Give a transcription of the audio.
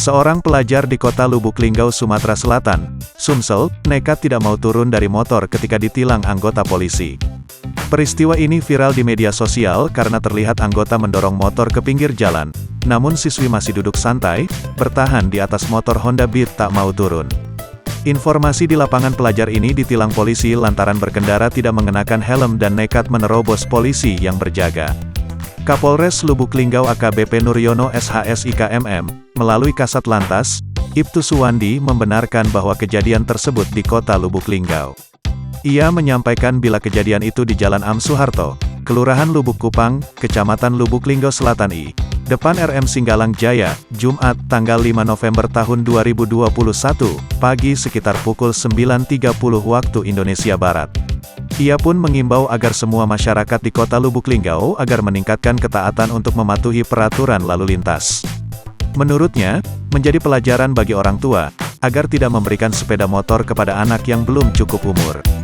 Seorang pelajar di kota Lubuk Linggau, Sumatera Selatan, Sumsel, nekat tidak mau turun dari motor ketika ditilang anggota polisi. Peristiwa ini viral di media sosial karena terlihat anggota mendorong motor ke pinggir jalan, namun siswi masih duduk santai, bertahan di atas motor Honda Beat tak mau turun. Informasi di lapangan, pelajar ini ditilang polisi lantaran berkendara tidak mengenakan helm dan nekat menerobos polisi yang berjaga. Kapolres Lubuk Linggau AKBP Nuryono SHSIKMM, melalui Kasat Lantas, Ibtu Suwandi membenarkan bahwa kejadian tersebut di kota Lubuk Linggau. Ia menyampaikan bila kejadian itu di Jalan Am Suharto, Kelurahan Lubuk Kupang, Kecamatan Lubuk Linggau Selatan depan RM Singgalang Jaya, Jumat, tanggal 5 November tahun 2021, pagi sekitar pukul 9.30 waktu Indonesia Barat. Ia pun mengimbau agar semua masyarakat di kota Lubuk Linggau agar meningkatkan ketaatan untuk mematuhi peraturan lalu lintas. Menurutnya, menjadi pelajaran bagi orang tua, agar tidak memberikan sepeda motor kepada anak yang belum cukup umur.